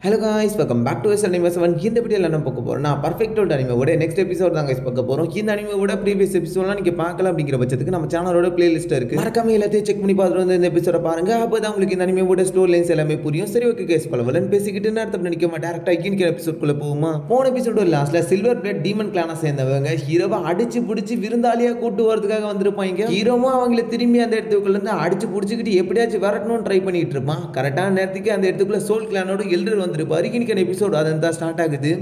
Hello guys, welcome back to S anime 7. இந்த வீடியோவில் என்ன பார்க்க போகிறோம்? நான் பர்ஃபெக்டோட அனிமேவோட நெக்ஸ்ட் எபிசோட் தான் கைஸ் பார்க்க போகிறோம். இந்த அனிமேவோட ப்ரீவியஸ் எபிசோட்லாம் நீங்கள் பார்க்கலாம் அப்படிங்கிற பட்சத்துக்கு நம்ம சேனலோட பிளேலிஸ்ட் இருக்குது. மறக்காம எல்லாத்தையும் செக் பண்ணி பார்த்துட்டு வந்து இந்த எபிசோட பாருங்க. அப்போ தான் உங்களுக்கு இந்த அனிமேவோட ஸ்டோரி லைன்ஸ் எல்லாமே புரியும். சரி, ஓகே கைஸ், பலவலன்னு பேசிக்கிட்டு நேரத்தை நினைக்காம டேரக்டாக இன்னைக்கு எபிசோட்குள்ளே போகுமா? போன எபிசோட லாஸ்ட்டில் சில்வர் பிளேட் டீமன் கிளானை சேர்ந்தவங்க ஹீரோவை அடிச்சு பிடிச்சி விருந்தாளியாக கூட்டு வரதுக்காக வந்திருப்பாங்க. ஹீரோவும் அவங்கள திரும்பி அந்த இடத்துக்குள்ள இருந்து அடிச்சு பிடிச்சிக்கிட்டு எப்படியாச்சும் வரட்டணும்னு ட்ரை பண்ணிட்டு இருப்பான். கரெக்டான நேரத்துக்கு அந்த இடத்துக்குள்ள சோல் கிளானோட எல்டர் வந்திருப்பாரு. இன்னைக்கு எபிசோட் அதான் ஸ்டார்ட் ஆகுது.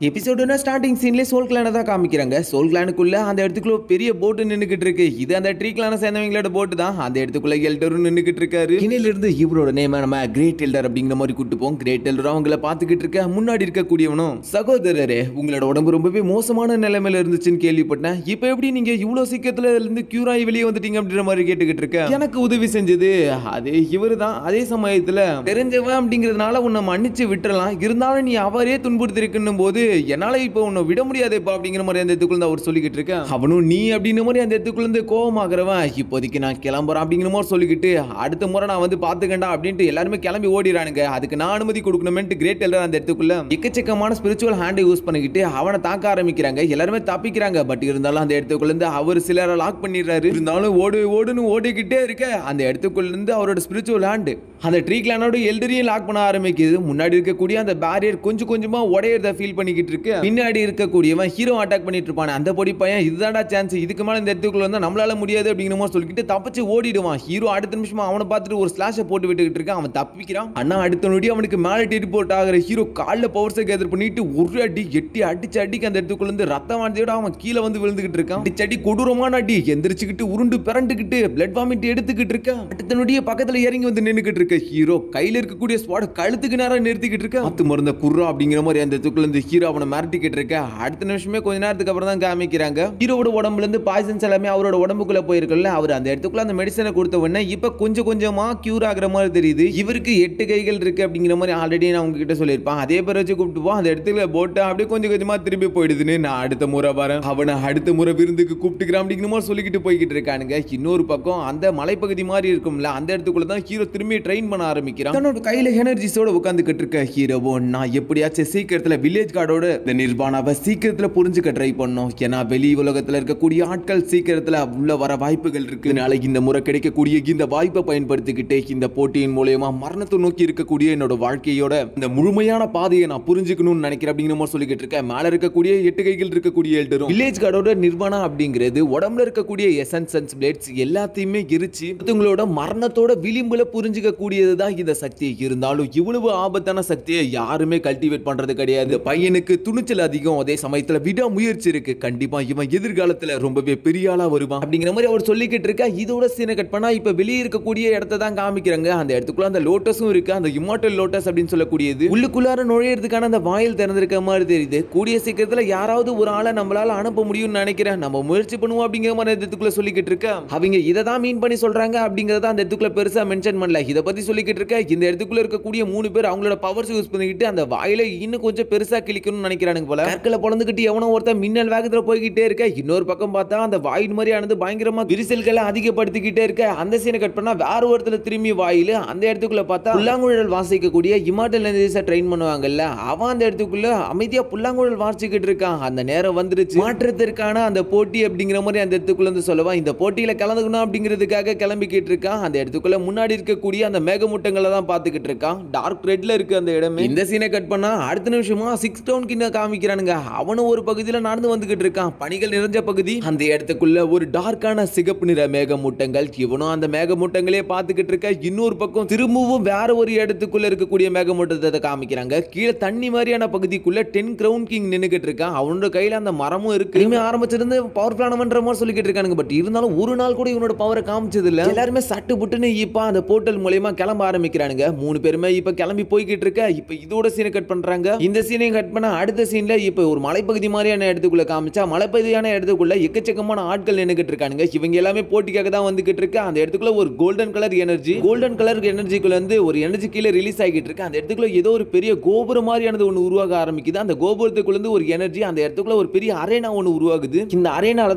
எபிசோடுனா ஸ்டார்டிங் சீன்லேயே சோல் கிளானை தான் காமிக்கிறாங்க. சோல் கிளானுக்குள்ள அந்த இடத்துக்குள்ள பெரிய போட்டு நின்றுக்கிட்டு இருக்கு. இது அந்த ட்ரீ கிளானை சேர்ந்தவங்களோட போட்டு தான். அந்த இடத்துக்குள்ள எல்டரும் நின்றுக்கிட்டு இருக்காரு. இன்னிலிருந்து இவரோட நேம் நம்ம கிரேட் எல்டர் அப்படிங்கிற மாதிரி கூட்டு போவோம். கிரேட் எல்டர் அவங்கள பார்த்துக்கிட்டு இருக்க முன்னாடி இருக்கக்கூடியவனும், சகோதரரே, உங்களோட உடம்பு ரொம்பவே மோசமான நிலைமையில இருந்துச்சுன்னு கேள்விப்பட்டேன். இப்போ எப்படி நீங்க இவ்வளவு சீக்கிரத்துல இருந்து கியூர் ஆகி வெளியே வந்துட்டீங்க அப்படின்ற மாதிரி கேட்டுக்கிட்டு இருக்க. எனக்கு உதவி செஞ்சது அதே இவரு தான். அதே சமயத்துல தெரிஞ்சவன் அப்படிங்கிறதுனால உன்னை மன்னிச்சு விட்டுறலாம். இருந்தாலும் நீ அவரே துன்புறுத்திருக்குன்னும் போது என்னால இப்போ உன்னை விட முடியாதேப்பா அப்படிங்கிற மாதிரி அந்த இடத்துக்குள்ள அவர் சொல்லிக்கிட்டு இருக்கேன். அவனும் நீ அப்படிங்கிற மாதிரி அந்த இடத்துக்குள்ள இருந்து கோபமாகறவன், இப்போதைக்கு நான் கிளம்புறேன் அப்படிங்கிற மாதிரி சொல்லிக்கிட்டு அடுத்த முறை நான் வந்து பாத்துக்கண்டா அப்படின்ட்டு எல்லாருமே கிளம்பி ஓடிறானுங்க. அதுக்கு நான் அனுமதி கொடுக்கணும்னு கிரேட் எல்டர் அந்த இடத்துக்குள்ள எக்கச்சக்கமான ஸ்பிரிச்சுவல் ஹேண்டை யூஸ் பண்ணிக்கிட்டு அவனை தாக்க ஆரம்பிக்கிறாங்க. எல்லாருமே தப்பிக்கிறாங்க. பட் இருந்தாலும் அந்த இடத்துக்குள்ள இருந்து அவர் சிலரை லாக் பண்ணிடுறாரு. இருந்தாலும் ஓடுன்னு ஓடிக்கிட்டே இருக்க அந்த இடத்துக்குள்ள இருந்து அவரோட ஸ்பிரிச்சுவல் ஹேண்ட் அந்த ட்ரீ கிளானோட எல்டரையும் லாக் பண்ண ஆரம்பிக்குது. முன்னாடி இருக்கக்கூடிய அந்த பேரியர் கொஞ்சம் கொஞ்சமா உடையறத ஃபீல் பண்ணிக்கிட்டு இருக்கு. பின்னாடி இருக்கக்கூடியவன் ஹீரோ அட்டாக் பண்ணிட்டு இருப்பான். அந்த பொடி பையன் இதுதான்டா சான்ஸ், இதுக்கு மேல இந்த இடத்துக்குள்ள வந்தா நம்மளால முடியாது அப்படிங்கிற மாதிரி சொல்லிட்டு தப்பிச்சு ஓடிடுவான். ஹீரோ அடுத்த நிமிஷமா அவனை பார்த்துட்டு ஒரு ஸ்லாஷை போட்டு விட்டுக்கிட்டு இருக்கான். அவன் தப்பிக்கிறான். அண்ணா அடுத்த நொடி அவனுக்கு மேலே டெலிபோர்ட் ஆகிற ஹீரோ காலில் பவர்ஸை கேதர் பண்ணிட்டு ஒரு அடி எட்டி அடிச்சு அந்த இடத்துக்குள்ள இருந்து ரத்தம் வாண்டியோட அவன் கீழே வந்து விழுந்துகிட்டு இருக்கான். அடி கொடூரமான அடி, எந்திரிச்சுக்கிட்டு உருண்டு பிறண்டுகிட்டு பிளட் வாமிட் எடுத்துக்கிட்டு இருக்கான். அடுத்த நொடிய பக்கத்துல இறங்கி வந்து நின்னுக்கிட்டு இருக்க ஹீரோ கையில இருக்கக்கூடிய ஸ்வாட் கழுத்துக்கு நேரம் நிறுத்திக்கிட்டு இருக்க. அத்து மருந்த குர்ரா அப்படிங்கிற மாதிரி அந்த இடத்துக்குள்ள இருந்து ஹீரோ அவனை மிரட்டிக்கிட்டு இருக்க. அடுத்த நிமிஷமே கொஞ்ச நேரத்துக்கு அப்புறம் தான் காமிக்கிறாங்க ஹீரோவோட உடம்புல இருந்து பாய்சன்ஸ் எல்லாமே அவரோட உடம்புக்குள்ள போயிருக்குல்ல. அவர் அந்த இடத்துக்குள்ள அந்த மெடிசனை கொடுத்த உடனே இப்ப கொஞ்சம் கொஞ்சமா கியூர் ஆகுற மாதிரி தெரியுது. இவருக்கு 8 கைகள் இருக்கு அப்படிங்கிற மாதிரி ஆல்ரெடி நான் உங்ககிட்ட சொல்லியிருப்பான். அதே பேர் வச்சு கூப்பிட்டு போ, அந்த இடத்துல போட்டு அப்படியே கொஞ்சம் கொஞ்சமா திரும்பி போயிடுதுன்னு நான் அடுத்த முறை வரேன், அவனை அடுத்த முறை விருந்துக்கு கூப்பிட்டுக்கிறேன் அப்படிங்கிற மாதிரி சொல்லிக்கிட்டு போய்கிட்டு இருக்கானுங்க. இன்னொரு பக்கம் அந்த மலைப்பகுதி மாதிரி இருக்கும்ல, அந்த இடத்துக்குள்ள தான் ஹீரோ திரும்பி ட்ரெயின் பண்ண ஆரம்பிக்கிறான். தன்னோட கையில எனர்ஜிஸோட உட்காந்துக்கிட்டு இருக்க ஹீரோவோ நான் எப்படியாச்சும் சீக்கிரத்துல வில்லேஜ் கார்டோட இந்த நிர்வாணாவை சீக்கிரத்துல புரிஞ்சுக்க ட்ரை பண்ணோம். ஏன்னா வெளி உலகத்துல இருக்கக்கூடிய ஆட்கள் சீக்கிரத்துல உள்ள வர வாய்ப்புகள் இருக்கு. இதனால இந்த முறை கிடைக்கக்கூடிய இந்த வாய்ப்பை பயன்படுத்திக்கிட்டு இந்த போட்டியின் மூலமா மரணத்தை நோக்கி இருக்கக்கூடிய என்னோட வாழ்க்கையோட இந்த முழுமையான பாதையை நான் புரிஞ்சுக்கணும்னு நினைக்கிறேன் அப்படிங்கிற மாதிரி சொல்லிக்கிட்டு இருக்கேன். மேல இருக்கக்கூடிய 8 கைகள் இருக்கக்கூடிய எல்டரும் வில்லேஜ் கார்டோட நிர்வாணா அப்படிங்கிறது உடம்புல இருக்கக்கூடிய எசன்ஸ் பிளேட்ஸ் எல்லாத்தையுமே எரிச்சு உங்களோட மரணத்தோட விளிம்புல புரிஞ்சுக்க கூடியதுதான் இந்த சக்தி. இருந்தாலும் இவ்வளவு ஆபத்தான சக்தியை யாருமே கல்டிவேட் பண்றது கிடையாது. பையனுக்கு துணிச்சல் அதிகம், அதே சமயத்துல விட முயற்சி இருக்கு. கண்டிப்பா இவன் எதிர்காலத்துல ரொம்பவே பெரிய ஆளா வருவான் அப்படிங்கிற மாதிரி அவர் சொல்லிக்கிட்டு இருக்க. இதோட சீனை கட் பண்ணா இப்ப வெளியே இருக்கக்கூடிய இடத்தை தான் காமிக்கிறாங்க. அந்த இடத்துக்குள்ள அந்த லோட்டஸும் இருக்கு, அந்த இம்மார்டல் லோட்டஸ் அப்படின்னு சொல்லக்கூடியது. உள்ளுக்குள்ளார நுழையிறதுக்கான அந்த வாயில் திறந்திருக்க மாதிரி தெரியுது. கூடிய சீக்கிரத்துல யாராவது ஒரு ஆளை நம்மளால அனுப்ப முடியும்னு நினைக்கிறேன், நம்ம முயற்சி பண்ணுவோம் அப்படிங்கிற மாதிரி இடத்துக்குள்ள சொல்லிக்கிட்டு இருக்க. அவங்க இதை தான் மீன் பண்ணி சொல்றாங்க அப்படிங்கறத அந்த இடத்துக்குள்ள பெருசா மென்ஷன் பண்ணல. இதை பத்தி சொல்லிக்கிட்டு இருக்க. இந்த இடத்துக்குள்ள இருக்கக்கூடிய 3 பேர் அவங்களோட பவர்ஸ் யூஸ் பண்ணிக்கிட்டு அந்த வாயில இன்னும் கொஞ்சம் பெருசா கிளிக்கணும்னு நினைக்கிறானுங்க போல. கற்களை பொழந்துக்கிட்டு எவனோ ஒருத்தன் மின்னல் வேகத்துல போய்கிட்டே இருக்க. இன்னொரு பக்கம் பார்த்தா அந்த வாயின் மாதிரியானது பயங்கரமா விரிசல்களை அதிகப்படுத்திக்கிட்டே இருக்க. அந்த சீனை கட் பண்ணா வேற ஒருத்தர் திரும்பி வாயில அந்த இடத்துக்குள்ள பார்த்தா புல்லாங்குழல் வாசிக்கக்கூடிய இம்மார்டல் எனர்ஜிஸை ட்ரெயின் பண்ணுவாங்கல்ல, அவன் அந்த இடத்துக்குள்ள அமைதியா புல்லாங்குழல் வாசிக்கிட்டு இருக்கான். அந்த நேரம் வந்துருச்சு மாற்றத்திற்கான அந்த போட்டி அப்படிங்கிற மாதிரி அந்த இடத்துக்குள்ள இருந்து சொல்லுவான். இந்த போட்டியில கலந்துக்கணும் அப்படிங்கிறதுக்காக கிளம்பிக்கிட்டு இருக்கான். அந்த இடத்துக்குள்ள முன்னாடி இருக்கக்கூடிய அந்த மேகமூட்டங்களை தான் பார்த்துக்கிட்டு இருக்கான். டார்க் ரெட்ல இருக்கு அந்த இடமே. இந்த சீனை கட் பண்ணா அடுத்த நிமிஷமா 6 டவுன் கிட்ட காமிக்கிறானுங்க. அவனும் ஒரு பகுதியில நடந்து வந்துகிட்டு இருக்கான், பனிகள் நிறைஞ்ச பகுதி. அந்த இடத்துக்குள்ள ஒரு டார்க்கான சிகப்பு நிற மேகமூட்டங்கள். இவனும் அந்த மேகமூட்டங்களே பார்த்துக்கிட்டு இருக்க. இன்னொரு பக்கம் திரும்பவும் வேற ஒரு இடத்துக்குள்ள இருக்கக்கூடிய மேகமூட்டத்தை காமிக்கிறாங்க. கீழே தண்ணி மாதிரியான பகுதிக்குள்ள 10 கிரவுன் கிங் நின்னுகிட்டு இருக்கான். அவனோட கையில அந்த மரமும் இருக்கு. இனிமே ஆரம்பிச்சிருந்து பவர்ஃபுல்லானவன்ற மாதிரி சொல்லிக்கிட்டு இருக்கானுங்க. பட் இருந்தாலும் ஒரு நாள் கூட இவனோட பவரை காமிச்சது இல்ல. எல்லாருமே சட்டு புட்டுன்னு இப்ப அந்த போர்ட்டல் மூலமா கிளம்ப ஆரம்பிக்கிறானுங்க. 3 பேருமே இப்ப கிளம்பி போய்கிட்டு இருக்க. இப்ப இதோட சீனை கட் பண்றாங்க. இந்த சீனை கட் பண்ண அடுத்த சீன்ல இப்ப ஒரு மலைப்பகுதி மாதிரியான இடத்துக்குள்ள காமிச்சா மலைப்பகுதியான இடத்துக்குள்ள எக்கச்சக்கமான ஆட்கள் நின்னுகிட்டு இருக்கானுங்க. இவங்க எல்லாமே போட்டிக்காக தான் வந்துகிட்டு இருக்கு. அந்த இடத்துக்குள்ள ஒரு கோல்டன் கலர் எனர்ஜிக்குள்ள இருந்து ஒரு எனர்ஜி கீழே ரிலீஸ் ஆகிட்டு இருக்கு. அந்த இடத்துக்குள்ள ஏதோ ஒரு பெரிய கோபுரம் மாதிரியானது ஒன்று உருவாக ஆரம்பிக்குது. அந்த கோபுரத்துக்குள்ள இருந்து ஒரு எனர்ஜி அந்த இடத்துக்குள்ள ஒரு பெரிய அரேனா ஒன்று உருவாகுது. இந்த அரேனால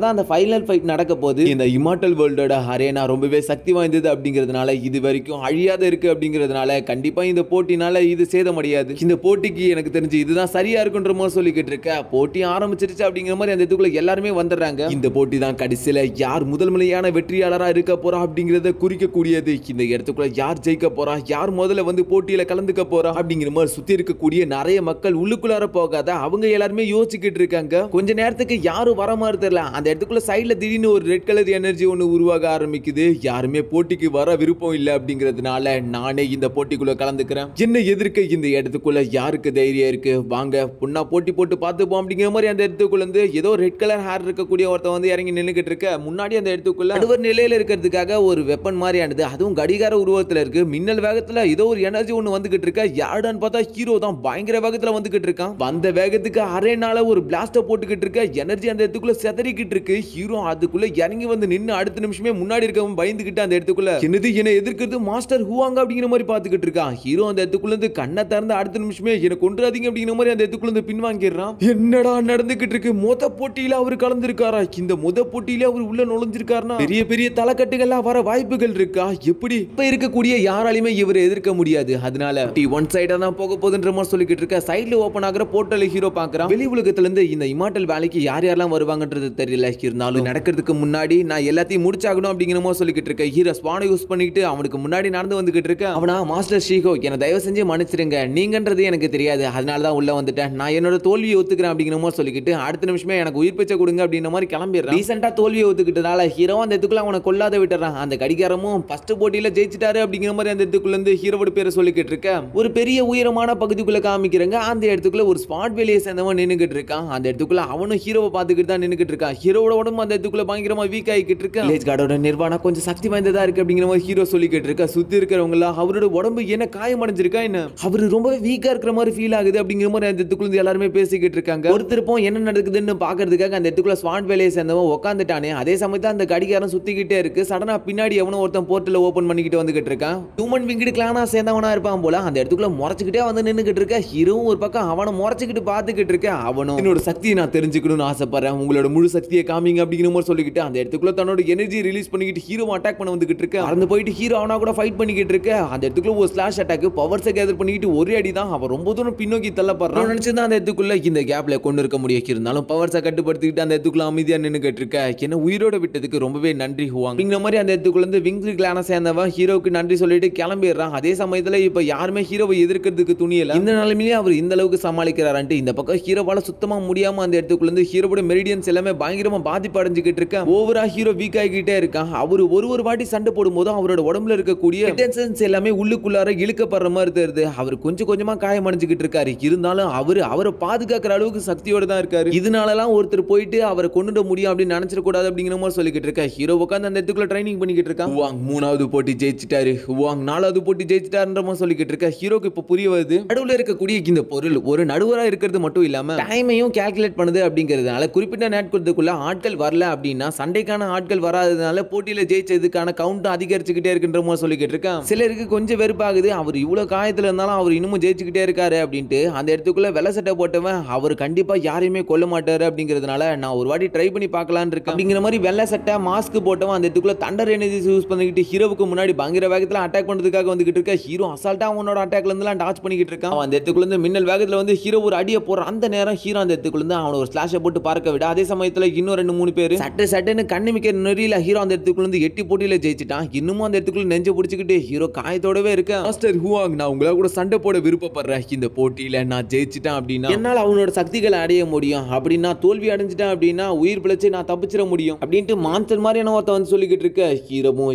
தான் அந்த ஃபைனல் ஃபைட் நடக்க போகுது. இந்த இம்மார்டல் வேர்ல்டோட அரேனா ரொம்பவே சக்தி வாய்ந்தது அப்படிங்கிறதுனால இது வரைக்கும் அழிய மரியாதை இருக்கு அப்படிங்கிறதுனால கண்டிப்பா இந்த போட்டினால இது சேதமடையாது. இந்த போட்டிக்கு எனக்கு தெரிஞ்சு இதுதான் சரியா இருக்குன்ற மாதிரி சொல்லிக்கிட்டு இருக்க. போட்டி ஆரம்பிச்சிருச்சு அப்படிங்கிற மாதிரி அந்த இடத்துக்குள்ள எல்லாருமே வந்துடுறாங்க. இந்த போட்டி தான் கடைசியில யார் முதல் முறையான வெற்றியாளரா இருக்க போறா அப்படிங்கறத குறிக்கக்கூடியது. இந்த இடத்துக்குள்ள யார் ஜெயிக்க போறா, யார் முதல்ல வந்து போட்டியில கலந்துக்க போறா அப்படிங்கிற மாதிரி சுத்தி இருக்கக்கூடிய நிறைய மக்கள் உள்ளுக்குள்ளார போகாத அவங்க எல்லாருமே யோசிச்சுக்கிட்டு இருக்காங்க. கொஞ்ச நேரத்துக்கு யாரும் வர மாதிரி தெரியல. அந்த இடத்துக்குள்ள சைடுல திடீர்னு ஒரு ரெட் கலர் எனர்ஜி ஒன்று உருவாக ஆரம்பிக்குது. யாருமே போட்டிக்கு வர விருப்பம் இல்லை அப்படிங்கிறதுனால நானே இந்த போட்டிக்குள்ள கலந்துக்கிறேன். என்ன எதிர்க்க இந்த இடத்துக்குள்ள யாருக்கு தைரியம் இருக்கு, வாங்க பொண்ணா போட்டி போட்டு பார்த்துப்போம் அப்படிங்கிற மாதிரி அந்த இடத்துக்குள்ள இருந்து ஏதோ ரெட் கலர் ஹேர் இருக்கக்கூடிய ஒருத்தன் வந்து இறங்கி நின்னுக்கிட்டு இருக்க. முன்னாடி அந்த இடத்துக்குள்ள நடுவர் நிலையில இருக்கிறதுக்காக ஒரு வெப்பன் மாதிரியானது, அதுவும் கடிகார உருவத்துல இருக்கு. மின்னல் வேகத்துல ஏதோ ஒரு எனர்ஜி ஒன்று வந்துகிட்டு இருக்க. யாருன்னு பார்த்தா ஹீரோ தான் பயங்கர வேகத்துல வந்துகிட்டு இருக்கான். வந்த வேகத்துக்கு அரே நாள ஒரு பிளாஸ்ட போட்டுக்கிட்டு இருக்க. எனர்ஜி அந்த இடத்துக்குள்ள செதறிக்கிட்டு இருக்கு. ஹீரோ அதுக்குள்ள இறங்கி வந்து நின்னு அடுத்த நிமிஷமே முன்னாடி இருக்கவன் பயந்துகிட்டு அந்த இடத்துக்குள்ள என்னது என்ன எதிர்க்கிறது மாஸ்டர் ஹுவாங்க அப்படிங்கிற மாதிரி பாத்துக்கிட்டு இருக்கான். ஹீரோ அந்த இடத்துக்குள்ள இருந்து கண்ணை திறந்து அடுத்த நிமிஷமே என்ன கொன்றாதீங்க அப்படிங்கிற மாதிரி அந்த இடத்துக்குள்ள இருந்து பின்வாங்கிடுறான். என்னடா நடந்துகிட்டு இருக்கு? மொத போட்டியில அவர் கலந்துருக்காரா? இந்த முத போட்டியில அவர் உள்ள நுழைஞ்சிருக்காருன்னா பெரிய பெரிய தலைக்கட்டுகள்லாம் வர வாய்ப்புகள் இருக்கா? எப்படி இப்ப இருக்கக்கூடிய யாராலையுமே இவரை எதிர்க்க முடியாது. அதனால ஒன் சைடா தான் போக போகுதுன்ற மாதிரி சொல்லிக்கிட்டு இருக்க. சைடுல ஓபன் ஆகிற போர்ட்டல் ஹீரோ பாக்குறான். வெளி உலகத்துல இருந்து இந்த இமார்டல் வேலைக்கு யார் யாரெல்லாம் வருவாங்கன்றது தெரியல. இருந்தாலும் நடக்கிறதுக்கு முன்னாடி நான் எல்லாத்தையும் முடிச்சாகணும் அப்படிங்கிற மாதிரி சொல்லிக்கிட்டு இருக்க. ஹீரோ ஸ்பானை யூஸ் பண்ணிட்டு அவனுக்கு முன்னாடி நடந்து வந்துகிட்டு இருக்க. அவனா மாஸ்டர் ஷீகோ என்ன தயவு செஞ்சு மன்னிச்சிருங்க, நீங்கன்றது எனக்கு தெரியாது, அதனால தான் உள்ள வந்துட்டேன், நான் என்னோட தோல்வியை ஒத்துக்கிறேன் அப்படிங்கிற மாதிரி சொல்லிக்கிட்டு அடுத்த நிமிஷமே எனக்கு உயிர் பிச்சை கொடுங்க அப்படிங்கிற மாதிரி கிளம்பிடுறான். ரீசெண்டா தோல்வியை ஒத்துக்கிட்டதால ஹீரோ அந்த இடத்துக்குள்ள அவனை கொல்லாத விட்டுறான். அந்த கடிகாரமும் ஃபர்ஸ்ட் போட்டியில ஜெயிச்சிட்டாரு அப்படிங்கிற மாதிரி அந்த இடத்துக்குள்ள இருந்து ஹீரோவோட பேரை சொல்லிக்கிட்டு இருக்க. ஒரு பெரிய உயரமான பகுதிக்குள்ள காமிக்கிறாங்க. அந்த இடத்துக்குள்ள ஒரு ஸ்பாட் வேலையை சேர்ந்தவன் நின்னுகிட்டு இருக்கான். அந்த இடத்துக்குள்ள அவனும் ஹீரோவை பார்த்துக்கிட்டு தான் நின்னுகிட்டு இருக்கான். ஹீரோவோட உடம்பு அந்த இடத்துக்குள்ள பயங்கரமா வீக் ஆகிக்கிட்டு இருக்கு. வில்லேஜ் கார்டோட நிர்வாணம் கொஞ்சம் சக்தி வாய்ந்ததா இருக்கு அப்படிங்கிற மாதிரி ஹீரோ சொல்லிக்கிட்டு இருக்க. சுத்தி இருக்கிறவங்க எல்லாம் அவரோட உடம்பு என்ன காயமடைஞ்சிருக்கா என்ன, அவரு ரொம்பவே வீக்கா இருக்கிற மாதிரி ஃபீல் ஆகுது அப்படிங்கிற மாதிரி அந்த இடத்துக்குள்ள எல்லாருமே பேசிக்கிட்டு இருக்காங்க. ஒருத்தருப்போம் என்ன நடக்குதுன்னு பாக்குறதுக்காக அந்த இடத்துக்குள்ள ஸ்பாட் வேலையை சேர்ந்தவன் உட்காந்துட்டானே. அதே சமயத்துல அந்த கடிகாரம் சுத்திக்கிட்டே இருக்கு. சடனா பின்னாடி எவனோ ஒருத்தன் போர்ட்டல ஓபன் பண்ணிக்கிட்டு வந்துகிட்டு இருக்கான். ஹியூமன் விங்கிட் கிளானா சேர்ந்தவனா இருப்பான் போல. அந்த இடத்துக்குள்ள முறைச்சுக்கிட்டே வந்து நின்னுகிட்டு இருக்க. ஹீரோவும் ஒரு பக்கம் அவனை முறைச்சுக்கிட்டு பாத்துக்கிட்டு இருக்க. அவனும் என்னோட சக்தியை நான் தெரிஞ்சுக்கணும்னு ஆசைப்படுறேன், உங்களோட முழு சக்தியை காமிங்க அப்படிங்கிற மாதிரி சொல்லிக்கிட்டு அந்த இடத்துக்குள்ள தன்னோட எனர்ஜி ரிலீஸ் பண்ணிக்கிட்டு ஹீரோ அட்டாக் பண்ண வந்துகிட்டு இருக்க. அறந்து போயிட்டு ஹீரோ அவனா கூட ஃபைட் பண்ணிக்கிட்டு இருக்க. அந்த இடத்துக்குள்ள ஒரு ஸ்லாஷ் அட்டாக் பவர்ஸை கேதர் பண்ணிக்கிட்டு ஒரே அடி தான் அவன் ரொம்ப தூரம் பின்னோக்கி தள்ளப்படுறான். நினைச்சிருந்தா அந்த இடத்துக்குள்ள இந்த கேப்ல கொண்டு இருக்க முடியும். இருந்தாலும் பவர்ஸை கட்டுப்படுத்திக்கிட்டு அந்த இடத்துக்குள்ள அமைதியா நின்னுகிட்டு இருக்க. என்ன உயிரோட விட்டதுக்கு ரொம்பவே நன்றி ஹுவாங் அப்படிங்கிற மாதிரி அந்த இடத்துக்குள்ள இருந்து விங்ஸ் கிளான சேர்ந்தவன் ஹீரோக்கு நன்றி சொல்லிட்டு கிளம்பிடுறான். அதே சமயத்துல இப்ப யாருமே ஹீரோவை எதிர்க்கிறதுக்கு துணியல. இந்த நிலைமையிலே அவர் இந்த அளவுக்கு சமாளிக்கிறாரு. இந்த பக்கம் ஹீரோவால சுத்தமா முடியாம அந்த இடத்துக்குள்ள இருந்து ஹீரோவோட மெரிடியன்ஸ் எல்லாமே பயங்கரமா பாதிப்பு அடைஞ்சுக்கிட்டு இருக்க. ஓவரா ஹீரோ வீக் ஆகிக்கிட்டே இருக்கான். அவரு ஒரு வாட்டி சண்டை போடும்போது அவரோட உடம்புல இருக்கக்கூடிய டென்ஷன்ஸ் எல்லாமே உள்ளுக்குள்ளார இழுக்கப்படுற மாதிரி தெரியுது. அவர் கொஞ்சம் கொஞ்சமா காயமடைஞ்சுக்கிட்டு இருக்காரு. இருந்தாலும் அவரை பாதுகாக்கிற அளவுக்கு சக்தியோட தான் இருக்காரு. இதனாலலாம் ஒருத்தர் போயிட்டு அவரை கொண்டுட முடியும் அப்படின்னு நினைச்சிட கூடாது அப்படிங்கிற மாதிரி சொல்லிக்கிட்டு இருக்க. ஹீரோ உட்கார்ந்து அந்த இடத்துக்குள்ள ட்ரைனிங் பண்ணிக்கிட்டு இருக்கான். ஹுவாங் 3வது போட்டி ஜெயிச்சிட்டாரு, ஹுவாங் 4வது போட்டி ஜெயிச்சிட்டாருன்ற மாதிரி சொல்லிக்கிட்டு இருக்க. ஹீரோக்கு இப்ப புரிய வருது நடுவுல இருக்கக்கூடிய இந்த பொருள் ஒரு நடுவரா இருக்கிறது மட்டும் இல்லாம டைமையும் கால்குலேட் பண்ணுது அப்படிங்கிறதுனால குறிப்பிட்ட நேரத்துக்குள்ள ஆட்கள் வரல அப்படின்னா சண்டைக்கான ஆட்கள் வராததுனால போட்டியில ஜெயிச்சதுக்கான கவுண்ட் அதிகரிச்சுக்கிட்டே இருக்குன்ற மாதிரி சொல்லிக்கிட்டு இருக்கான். சிலருக்கு கொஞ்சம் வெறுப்பாகுது, அவர் இவ்வளவு காயத்துல இருந்தாலும் அவர் இன்னமும் ஜெயிச்சுக்கிட்டே இருக்காரு அப்படின்ட்டு. அந்த இடத்துக்குள்ள வெள்ளை சட்டை போட்டவன் அவர் கண்டிப்பா யாரையுமே கொல்ல மாட்டாரு அப்படிங்கிறதுனால நான் ஒரு வாட்டி ட்ரை பண்ணி பார்க்கலான்னு இருக்கேன் அப்படிங்கிற மாதிரி வெள்ளை சட்டை மாஸ்க் போட்டவன் அந்த இடத்துக்குள்ள தண்டர் எனர்ஜி யூஸ் பண்ணிக்கிட்டு ஹீரோவுக்கு முன்னாடி பயங்கர வேகத்துல அட்டாக் பண்றதுக்காக வந்துகிட்டு இருக்க. ஹீரோ அசால்ட்டா அவனோட அட்டாக்ல இருந்தெல்லாம் டாச் பண்ணிக்கிட்டு இருக்கான். அந்த இடத்துக்குள்ள இருந்து மின்னல் வேகத்துல வந்து ஹீரோ ஒரு அடியை போற. அந்த நேரம் ஹீரோ அந்த இடத்துக்குள்ள இருந்து அவன ஒரு ஸ்லாஷை போட்டு பார்க்க விட. அதே சமயத்துல இன்னும் 2-3 பேர் சட்டுன்னு கண்ணிமிக்க நெறியில ஹீரோ அந்த இடத்துக்குள்ள இருந்து 8 போட்டியில ஜெயிச்சிட்டான். இன்னமும் அந்த இடத்துக்குள்ள நெஞ்ச பிடிச்சிக்கிட்டு ஹீரோ காயத்தோடவே இருக்க. மாஸ்டர் ஹுவாங் நான் உங்களா கூட சண்டை போட விருப்பப்படுறேன். இந்த போட்டியில நான் ஜெயிச்சிட்டேன் அப்படின்னா என்னால அவனோட சக்திகளை அடைய முடியும், அப்படின்னா தோல்வி அடைஞ்சிட்டேன் அப்படின்னா உயிர் பிழைச்சு நான் தப்பிச்சிட முடியும் அப்படின்ட்டு மான்ஸ்டர் மாதிரி என்ன ஒருத்த வந்து சொல்லிக்கிட்டு இருக்க. ஹீரோவும்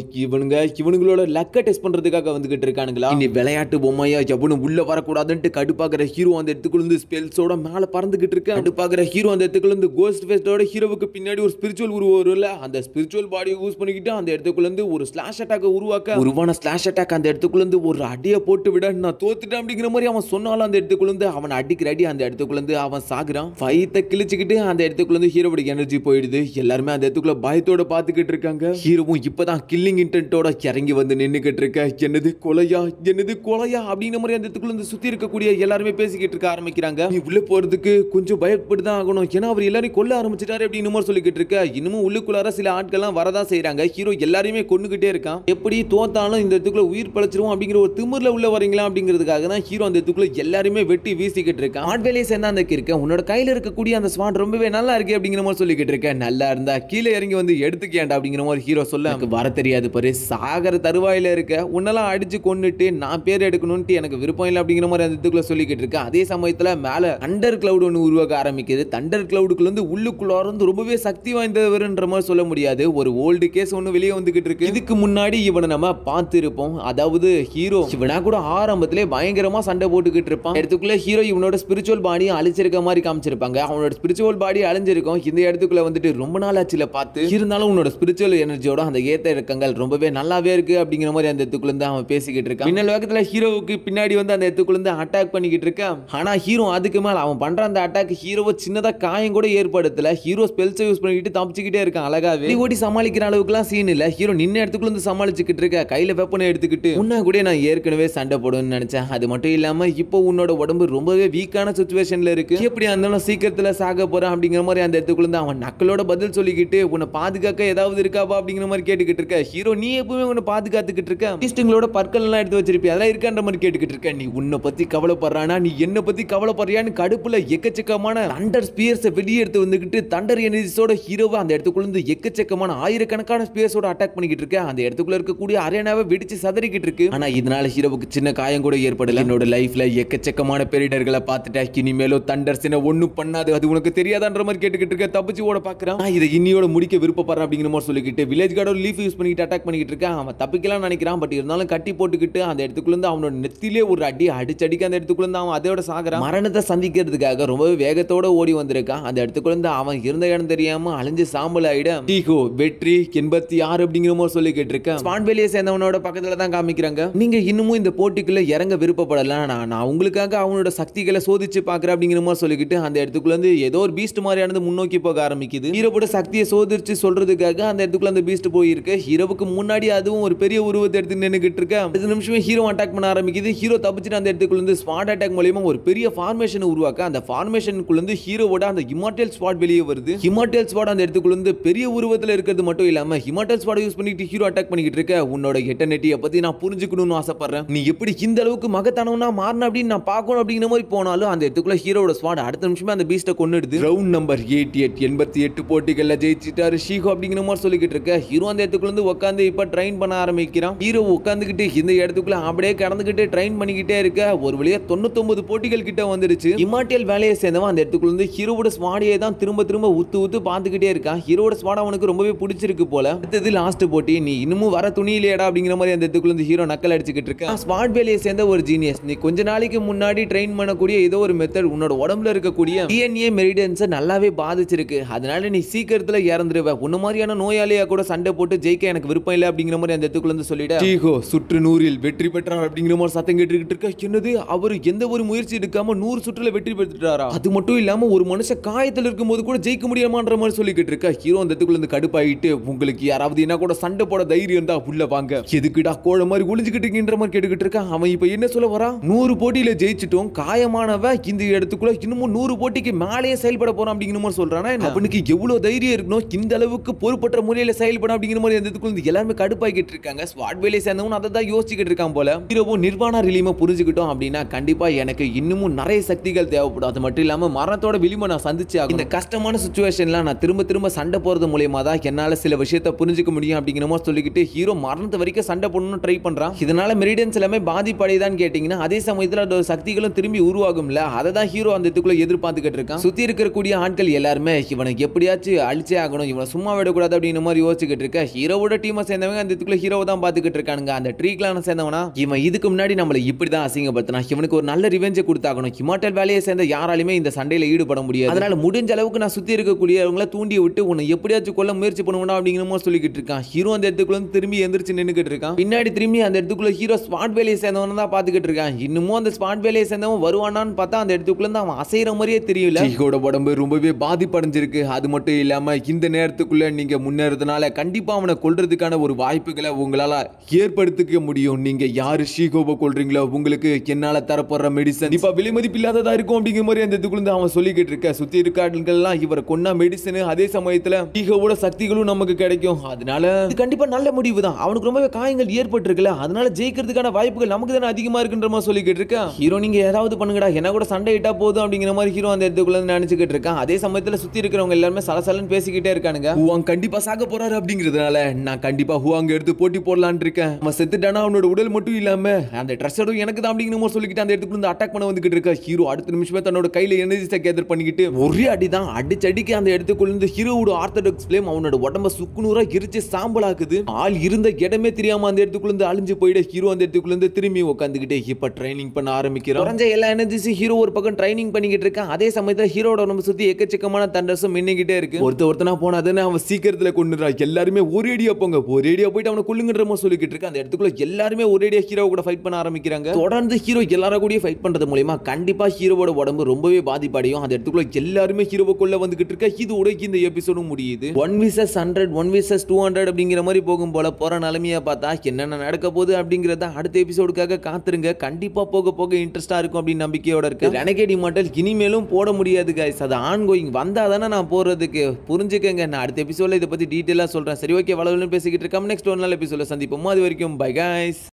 இவனுங்களோட லக்க டெஸ்ட் பண்றதுக்காக வந்துகிட்டு இருக்கானுங்களா. இனி விளையாட்டு பொம்மையா எவனும் உள்ள வரக்கூடாதுன்ட்டு கடுப்பாக்குற ஹீரோ அந்த இடத்துக்குள்ள இருந்து ஸ்பெல்ஸோட மேல பறந்துகிட்டு இருக்க. கடுப்பாக்குற ஹீரோ அந்த இடத்துக்குள்ள இருந்து கோஸ்ட் ஃபேஸோட ஹீரோவுக்கு பின்னாடி ஒரு ஸ்பிரிச்சுவல் உருவம் வரும்ல, அந்த ஸ்பிரிச்சுவல் பாடியை யூஸ் பண்ணிக்கிட்டு அந்த இடத்துக்குள்ள இருந்து ஒரு ஸ்லாஷ் அட்டாக் உருவாக்க. உருவான ஸ்லாஷ் அட்டாக் அந்த இடத்துக்குள்ள இருந்து ஒரு அடியை போட்டு விட நான் தோத்துட்டேன் அப்படிங்கிற மாதிரி அவன் சொன்னாலும் அந்த இடத்துக்குள்ள இருந்து அவன் அடிக்கிற அடி அந்த இடத்துக்குள்ள இருந்து அவன் சாகுறான். ஃபைட்டை கிழிச்சுக்கிட்டு அந்த இடத்துக்குள்ள இருந்து ஹீரோவோட எனர்ஜி போயிடுது. எல்லாருமே அந்த இடத்துக்குள்ள பயத்தோட பாத்துக்கிட்டு இருக்காங்க. ஹீரோவும் இப்பதான் கில்லிங் இன்டென்ட்டோட இறங்கி வந்து நின்னுக்கிட்டு இருக்க. என்னது கொலையா அப்படிங்கிற மாதிரி அந்த இடத்துக்குள்ள இருந்து சுத்தி இருக்கக்கூடிய எல்லாருமே பேசிக்கிட்டு இருக்க ஆரம்பிக்கிறாங்க. நீ உள்ள போறதுக்கு கொஞ்சம் பயப்பட்டுதான் ஆகணும், ஏன்னா அவர் எல்லாரையும் கொல்ல ஆரம்பிச்சிட்டாரு அப்படின்னு மாதிரி சொல்லிக்கிட்டு இருக்க. இன்னமும் உள்ளுக்குள்ளார சில ஆட்கள்லாம் வரதான் செய்யறாங்க. ஹீரோ எல்லாரையுமே கொண்டுகிட்டே இருக்கான். எப்படி தோத்தாலும் இந்த இடத்துக்குள்ள உயிர் பழச்சிரும் அப்படிங்கிற ஒரு திமிர்ல உள்ள வரீங்களா அப்படிங்கிறதுக்காக தான் ஹீரோ அந்த இடத்துக்குள்ள எல்லாருமே வெட்டி வீசிக்கிட்டு இருக்கான். ஸ்வாட் வேலையை சேர்ந்தா அந்த இருக்க உன்னோட கையில இருக்கக்கூடிய அந்த ஸ்வாட் ரொம்பவே நல்லா இருக்கு அப்படிங்கிற மாதிரி சொல்லிக்கிட்டு இருக்கேன். நல்லா இருந்தா கீழே இறங்கி வந்து எடுத்துக்கியாண்டா அப்படிங்கிற மாதிரி ஹீரோ சொல்ல, எனக்கு வர தெரியாது பாரு, சாகர தருவாயில இருக்க, உன்னெல்லாம் அடிச்சு கொன்னுட்டு நான் பேர் எடுக்கணும்னு எனக்கு விருப்பம் இல்லை அப்படிங்கிற மாதிரி அந்த இடத்துக்குள்ள சொல்லிக்கிட்டு இருக்கேன். அதே சமயத்துல மேல தண்டர் கிளவுட் ஒன்று உருவாக்க ஆரம்பிக்குது. தண்டர் கிளவுடுக்குள்ள இருந்து உள்ளுக்குள்ள இருந்து ரொம்பவே சக்தி வாய்ந்தவர்ன்ற மாதிரி சொல்ல முடியாது. ஒரு ஓல்டு கேஸ் ஒன்று வெளியே வந்துகிட்டு இருக்கு. இதுக்கு முன்னாடி இவனை நம்ம பார்த்து இருப்போம். அதாவது ஹீரோ இவனா கூட ஆரம்பத்திலே பயங்கரமா சண்டை போட்டுக்கிட்டு இருப்பான். இடத்துக்குள்ள ஹீரோ இவனோட ஸ்பிரிச்சுவல் பாடி அழிச்சிருக்க மாதிரி காமிச்சிருப்பாங்க. அவனோட ஸ்பிரிச்சுவல் பாடி அழிஞ்சிருக்கும். இந்த இடத்துக்குள்ள வந்துட்டு ரொம்ப நாள் ஆச்சுல பார்த்து, இருந்தாலும் உன்னோட ஸ்பிரிச்சுவல் எனர்ஜியோட அந்த ஏத்த இறக்கங்கள் ரொம்பவே நல்லாவே இருக்கு அப்படிங்கிற மாதிரி அந்த இடத்துக்குள்ள இருந்து அவன் பேசிக்கிட்டு இருக்கான். பின்னல் வேகத்துல ஹீரோவுக்கு பின்னாடி வந்து அந்த இடத்துக்குள்ள இருந்து அட்டாக் பண்ணிக்கிட்டு இருக்கான். ஆனா ஹீரோ அதுக்கு மேல அவன் பண்ற அந்த அட்டாக் ஹீரோவை சின்னதா காயம் கூட ஏற்படுத்தல. ஹீரோ ஸ்பெல்ஸை யூஸ் பண்ணிக்கிட்டு தப்பிச்சுக்கிட்டே இருக்கான். அழகாவே ஓடி சமாளிக்கிற அளவுக்குலாம் சீன் இல்ல. ஹீரோ நின்ன இடத்துக்குள்ள இருந்து சமாளிச்சுக்கிட்டு இருக்க, கையில வெப்பனை எடுத்துக்கிட்டு உன்ன கூட நான் ஏற்கனவே சண்டை போடுன்னு நினைச்சேன். அது மட்டும் இல்லாம இப்போ உன்னோட உடம்பு ரொம்பவே வீக்கான சிச்சுவேஷன்ல இருக்கு, எப்படி இருந்தாலும் சீக்கிரத்துல சாக போறான் அப்படிங்கிற மாதிரி அந்த இடத்துக்குள்ள இருந்து அவன் நக்கலோட பதில் சொல்லிக்கிட்டு, உன்னை பாதுகாக்க ஏதாவது இருக்காப்பா அப்படிங்கிற மாதிரி கேட்டுக்கிட்டு இருக்க. ஹீரோ நீ எப்பவுமே உன்னை பாதுகாத்துக்கிட்டு இருக்க, பீஸ்டுங்களோட பற்கள் எல்லாம் எடுத்து வச்சிருப்பியா, அதெல்லாம் இருக்கான்ற மாதிரி கேட்டுக்கிட்டு இருக்க. நீ உன்னை பத்தி கவலைப்படுறானா, நீ என்ன பத்தி கவலைப்படுறியான்னு கடுப்புல எக்கச்சக்கமான தண்டர் ஸ்பியர்ஸ் வெளியே எடுத்து வந்துகிட்டு தண்டர் எனர்ஜிஸோட ஹீரோவை அந்த இடத்துக்குள்ள இருந்து எக்கச்சக்கமான ஆயிரக்கணக்கான ஸ்பியர்ஸோட அட்டாக் பண்ணிக்கிட்டு இருக்க. அந்த இடத்துக்குள்ள இருக்கக்கூடிய அரேனாவை வெடிச்சு சதறிக்கிட்டு இருக்கு. ஆனா இதனால ஹீரோவுக்கு சின்ன காயம் கூட ஏற்படல. என்னோட லைஃப்ல எக்கச்சக்கமான பெரிடர்களை பார்த்துட்டேன், இனிமேலும் தண்டர்ஸ் என்ன ஒண்ணும் பண்ணாது, அது உனக்கு தெரியாதான்ற மாதிரி கேட்டுக்கிட்டு இருக்க. தப்பிச்சு ஓட பாக்குறான். இதை இன்னியோட முடிக்க விருப்பப்படுறேன் அப்படிங்கிற மாதிரி சொல்லிக்கிட்டு வில்லேஜ் கார்டோட லீஃப் யூஸ் பண்ணிட்டு அட்டாக் பண்ணிக்கிட்டு இருக்கான். அவன் தப்பிக்கலாம் நினைக்கிறான். பட் இருந்தாலும் கட்டி போட்டுக்கிட்டு அந்த இடத்துக்குள்ள இருந்து அவனோட நெத்திலே ஒரு அடி அடிச்சடிக்க அந்த இடத்துக்குள்ள இருந்து அவன் அதோட சாகுறான். மரணத்தை சந்திக்கிறதுக்காக ரொம்பவே வேகத்தோட ஓடி வந்திருக்கான். அந்த இடத்துக்குள்ள இருந்து அவன் இருந்த இடம் தெரியாம அழிஞ்சு சாம்பல் ஆயிடும். டீகோ வெற்றி 86 அப்படிங்கிற மாதிரி சொல்லிக்கிட்டு இருக்கான். ஸ்வாட் வேலையை சேர்ந்தவனோட பக்கத்துல தான் காமிக்கிறாங்க. நீங்க இன்னமும் இந்த போட்டிக்குள்ள இறங்க விருப்பப்படல, நான் உங்களுக்காக அவனோட சக்திகளை சோதிச்சு பாக்குறேன் அப்படிங்கிற மாதிரி சொல்லிக்கிட்டு அந்த இடத்துக்குள்ள இருந்து ஏதோ ஒரு பீஸ்ட் மாதிரியானது முன்னோக்கி போக ஆரம்பிக்குது. ஹீரோவோட சக்தியை சோதிச்சு சொல்றதுக்காக அந்த இடத்துக்குள்ள அந்த பீஸ்ட் போயிருக்கு. ஹீரோவுக்கு முன்னாடி அதுவும் ஒரு பெரிய உருவத்தை எடுத்து நின்னுகிட்டு இருக்க. அடுத்த நிமிஷமே ஹீரோ அட்டாக் பண்ண ஆரம்பிக்குது. ஹீரோ தப்பிச்சுட்டு அந்த இடத்துக்குள்ள இருந்து ஸ்வாட் அட்டாக் மூலமா ஒரு பெரிய ஃபார்மேஷன் உருவாக்க, அந்த ஃபார்மேஷனுக்குள்ள இருந்து ஹீரோவோட அந்த இமார்டல் ஸ்வாட் வெளியே வருது. இமார்டல் ஸ்வாட் அந்த இடத்துக்குள்ள இருந்து பெரிய உருவத்துல இருக்கிறது மட்டும் இல்லாம இமார்டல் ஸ்வாட் யூஸ் பண்ணிட்டு ஹீரோ அட்டாக் பண்ணிக்கிட்டு இருக்க. உன்னோட எட்டர்னிட்டியை பத்தி நான் புரிஞ்சுக்கணும்னு ஆசைப்படுறேன், நீ எப்படி இந்த அளவுக்கு மகத்தானவனா மாறின அப்படின்னு நான் பார்க்கணும் அப்படிங்கிற மாதிரி போனாலும் அந்த இடத்துக்குள்ள ஹீரோட ஸ்வாட் அடுத்த நிமிஷமே அந்த பீஸ்ட்டை கொன்னுடுது. ரவுண்ட் நம்பர் 88 போட்டிகள்ல ஜெயிச்சிட்டாரு ஷீகோ அப்படிங்கிற மாதிரி சொல்லிக்கிட்டு இருக்க. ஹீரோ அந்த இடத்துக்குள்ள இருந்து உட்காந்து இப்ப ட்ரெயின் பண்ண ஆரம்பிக்கிறான். ஹீரோ உட்காந்துக்கிட்டு இந்த இடத்துக்குள்ள அப்படியே கடந்துகிட்டு ட்ரெயின் பண்ணிக்கிட்டே இருக்க. ஒரு வழியா 99 போட்டிகள் கிட்ட வந்துருச்சு. இமார்டல் வேலையை சேர்ந்தவன் அந்த இடத்துக்குள்ள இருந்து ஹீரோவோட ஸ்வாடியை தான் திரும்ப திரும்ப உத்து பார்த்துக்கிட்டே இருக்கான். ஹீரோட ஸ்வாட் அவனுக்கு ரொம்பவே பிடிச்சிருக்கு போல. அடுத்தது லாஸ்ட் போட்டி, நீ இன்னமும் வர துணியிலேடா அப்படிங்கிற மாதிரி அந்த இடத்துக்குள்ள இருந்து ஹீரோ நக்கல் அடிச்சுக்கிட்டு இருக்கான். ஸ்வாட் வேலையை சேர்ந்த ஒரு ஜீனியஸ், நீ கொஞ்ச நாளைக்கு முன்னாடி ட்ரெயின் பண்ணக்கூடிய ஏதோ ஒரு மெத்தட் உன்னோட உடம்புல இருக்கக்கூடிய டிஎன்ஏ மெரிடியன்ஸை நல்லாவே பாதிச்சிருக்கு, அதனால நீ சீக்கிரத்துல இறந்துருவ, உன்ன மாதிரியான நோயாளியா கூட சண்டை போட்டு ஜெயிக்க எனக்கு விருப்பம் இல்லை அப்படிங்கிற மாதிரி அந்த இடத்துக்குள்ள இருந்து சொல்லிட்டு ஷீகோ சுற்று 100ல் வெற்றி பெற்றார் அப்படிங்கிற மாதிரி சத்தம் கேட்டுக்கிட்டு இருக்க. என்னது, அவர் எந்த ஒரு முயற்சி எடுக்காம 100 சுற்றுல வெற்றி பெற்றுட்டாரா? அது மட்டும் இல்லாம ஒரு மனுஷன் காயத்தில் இருக்கும்போது கூட ஜெயிக்க முடியாமான்ற மாதிரி சொல்லிக்கிட்டு இருக்க. ஹீரோ அந்த இடத்துக்குள்ள இருந்து கடுப்பாயிட்டு, உங்களுக்கு யாராவது என்ன கூட சண்டை போட தைரியம் இருந்தா உள்ள வாங்க, எதுக்குடா கோழ மாதிரி ஒளிஞ்சுக்கிட்டு இருக்கீன்ற மாதிரி கேட்டுக்கிட்டு இருக்கான். அவன் இப்ப என்ன சொல்ல வரா, 100 போட்டியில ஜெயிச்சிட்டோம், காயமானவ இந்த இடத்துக்குள்ள இன்னமும் 100 போட்டிக்கு மேலேயே செயல்பட போறான் அப்படிங்கிற மாதிரி சொல்றானா. அவனுக்கு எவ்வளவு தைரியம் இருக்கணும் இந்த அளவுக்கு பொறுப்பற்ற முறையில செயல்பட அப்படிங்கிற மாதிரி அந்த இடத்துக்குள்ள எல்லாருமே கடுப்பாகிட்டு இருக்காங்க. ஸ்வாட் வேலையை சேர்ந்தவன் அதை தான் யோசிச்சுக்கிட்டு இருக்கான் போல. ஹீரோவும் நிர்வாண ரிலீமை புரிஞ்சுக்கிட்டோம் அப்படின்னா கண்டிப்பா எனக்கு இன்னமும் நிறைய சக்திகள் தேவைப்படும். அது மட்டும் இல்லாம மரணத்தோட விளிம்பை நான் சந்திச்சு இந்த கஷ்டமான சிச்சுவேஷன்ல நான் திரும்ப சண்டை போறது மூலமா தான் என்னால சில விஷயத்தை புரிஞ்சுக்க முடியும் அப்படிங்கிற மாதிரி சொல்லிக்கிட்டு ஹீரோ மரணத்து வரைக்கும் சண்டை போடணும்னு ட்ரை பண்றான். இதனால மெரிடியன்ஸ் எல்லாமே பாதிப்படையதான் கேட்டீங்கன்னா அதே சமயத்துல அதோட சக்திகளும் திரும்பி உருவாகும்ல, அதை தான் ஹீரோ அந்த இதுக்குள்ள எதிர்பார்த்துக்கிட்டு இருக்கான். சுத்தி இருக்கக்கூடிய ஆட்கள் எல்லாருமே இவனை எப்படியாச்சும் அழிச்சே ஆகணும், இவனை சும்மா விடக்கூடாது அப்படிங்கிற மாதிரி யோசிச்சுக்கிட்டு இருக்க. ஹீரோவோட டீமை சேர்ந்தவங்க அந்த இதுக்குள்ள ஹீரோவை தான் பாத்துக்கிட்டு இருக்கானுங்க. அந்த ட்ரீ கிளான சேர்ந்தவனா இவன் இதுக்கு முன்னாடி நம்மளை இப்படிதான் அசிங்கப்படுத்தினா, இவனுக்கு ஒரு நல்ல ரிவெஞ்சை கொடுத்தாகணும். இமார்டல் வேலையை சேர்ந்த யாராலுமே இந்த சண்டையில ஈடுபட முடியாது, அதனால முடிஞ்ச அளவுக்கு நான் சுத்தி இருக்கக்கூடியவங்களை தூண்டி விட்டு உன்னை எப்படியாச்சும் கொல்ல முயற்சி பண்ணுவா அப்படிங்கிற மாதிரி சொல்லிக்கிட்டு இருக்கான். ஹீரோ அந்த இடத்துக்குள்ள திரும்பி எந்திரிச்சு நின்னுக்கிட்டு இருக்கான். பின்னாடி திரும்பி அந்த இடத்துக்குள்ள ஹீரோ ஸ்வாட் வேலையை சேர்ந்தவன் தான் பாத்துக்கிட்டு இருக்கான். இன்னமும் அந்த ஸ்வாட் வேலையை சேர்ந்தவன் வருவானான்னு பார்த்தா அந்த இடத்துக்குள்ள இருந்து அவன் அசைற மாதிரியே தெரியல. ஹீரோட உடம்பு ரொம்பவே பாதிப்படைஞ்சிருக்கு. அது மட்டும் இல்லாம இந்த நேரத்துக்குள்ள நீங்க முன்னேறதுனால கண்டிப்பா அவனை கொல்றதுக்கான ஒரு வாய்ப்புகளை உங்களால ஏற்படுத்திக்க முடியும். நீங்க யாரு ஷீகோவை கொல்றீங்களோ உங்களுக்கு என்னால தரப்படுற மெடிசன் இப்ப விலைமதிப்பு இல்லாததா இருக்கும் அப்படிங்கிற மாதிரி அந்த இதுக்குள்ள அவன் சொல்லிக்கிட்டு இருக்க. சுத்தி இருக்காடுகள்லாம் இவரை கொன்னா மெடிசன், அதே சமயத்துல ஷீகோவோட சக்திகளும் நமக்கு கிடைக்கும், அதனால இது கண்டிப்பா நல்ல முடிவு தான். அவனுக்கு ரொம்பவே காயங்கள் ஏற்பட்டிருக்குல, அதனால ஜெயிக்கிறதுக்கான வாய்ப்புகள் நமக்கு தானே அதிகமா இருக்குன்ற மாதிரி சொல்லிக்கிட்டு இருக்கா. ஹீரோ நீங்க ஏதாவது பண்ணுங்கடா, என்ன கூட சண்டை இட்டா போதும் அப்படிங்கிற மாதிரி ஹீரோ அந்த இடத்துக்குள்ள நினைச்சுக்கிட்டு இருக்கான். அதே சமயத்துல சுத்தி இருக்கிறவங்க எல்லாருமே சலசலன்னு பேசிக்கிட்டே இருக்கானுங்க. ஹுவாங் கண்டிப்பா சாக போறாரு அப்படிங்கிறதுனால நான் கண்டிப்பா ஹுவாங் எடுத்து போட்டி போடலான்னு இருக்கேன். அவன் செத்துட்டானா அவனோட உடல் மட்டும் இல்லாம அந்த ட்ரெஸ்ஸரும் எனக்கு தான் அப்படிங்கிற மாதிரி சொல்லிக்கிட்டு அந்த இடத்துக்குள்ள அட்டாக் பண்ண வந்துகிட்டு இருக்கா. ஹீரோ அடுத்த நிமிஷமே தன்னோட கையில எனர்ஜி கேதர் பண்ணிக்கிட்டு ஒரே அடிதான் அடிச்சடிக்கு அந்த இடத்துக்குள்ள இருந்து ஹீரோவோட ஆர்த்தடாக்ஸ் ஃப்ளேம் அவனோட உடம்ப சுக்குநூறா எரிச்சு சாம்பலாக்குது. ஆள் இருந்த இடமே தெரியாம அந்த இடத்துக்குள்ள இருந்து அழிஞ்சு போயிட ஹீரோ அந்த இடத்துக்குள்ள இருந்து திரும்பி உட்காந்துக்கிட்டே இப்ப ட்ரைனிங் பண்ண ஆரம்பிக்கிறான். குறைஞ்ச எல்லா எனர்ஜிஸ் ஹீரோ ஒரு பக்கம் ட்ரைனிங் பண்ணிக்கிட்டு இருக்கான். அதே சமயத்துல ஹீரோட உடம்ப சுத்தி எக்கச்சக்கமான தண்டர்ஸும் மின்னிக்கிட்டே இருக்கு. ஒருத்தனா போனாதானே அவன் சீக்கிரத்துல கொண்டுறான். எல்லாருமே ஒரேடியா போங்க, ஒரேடியா போயிட்டு அவனை கொல்லுங்கன்ற மாதிரி சொல்லிக்கிட்டு இருக்கான். அந்த இடத்துக்குள்ள எல்லாருமே ஒரேடியா ஹீரோ கூட ஃபைட் பண்ண ஆரம்பிக்கிறாங்க. தொடர்ந்து ஹீரோ எல்லாரும் கூட ஃபைட் பண்றது மூலமா கண்டிப்பா ஹீரோவோட உடம்பு ரொம்பவே பாதிப்படையும். அந்த இடத்துக்குள்ள எல்லாருமே ஹீரோவை கொல்ல வந்துகிட்டு இருக்கா. இதோட இந்த எபிசோடும் முடியுது. 1 vs 100 1 vs 200 அப்படிங்கிற மாதிரி போகும் போல போற நிலைமையா பார்த்தா என்னென்ன நடக்க போகுது அப்படிங்கறத அடுத்த எபிசோடுக்காக காத்துருங்க. கண்டிப்பா போக போக இன்ட்ரெஸ்டா இருக்கும் அப்படின்னு நம்பிக்கையோட இருக்கு. ரெனகேட் இம்மோர்டல் இனிமேலும் போட முடியாது guys, அது ஆன் கோயிங் வந்தா தானே நான் போறதுக்கு. புரிஞ்சுக்கங்க, நான் அடுத்த எபிசோட்ல இதை பத்தி டீடைலா சொல்றேன். சரி ஓகே, வளவலன்னு பேசிக்கிட்டு இருக்கோம். நெக்ஸ்ட் ஒரு நாள் எபிசோட்ல சந்திப்போம். அது வரைக்கும் பை guys.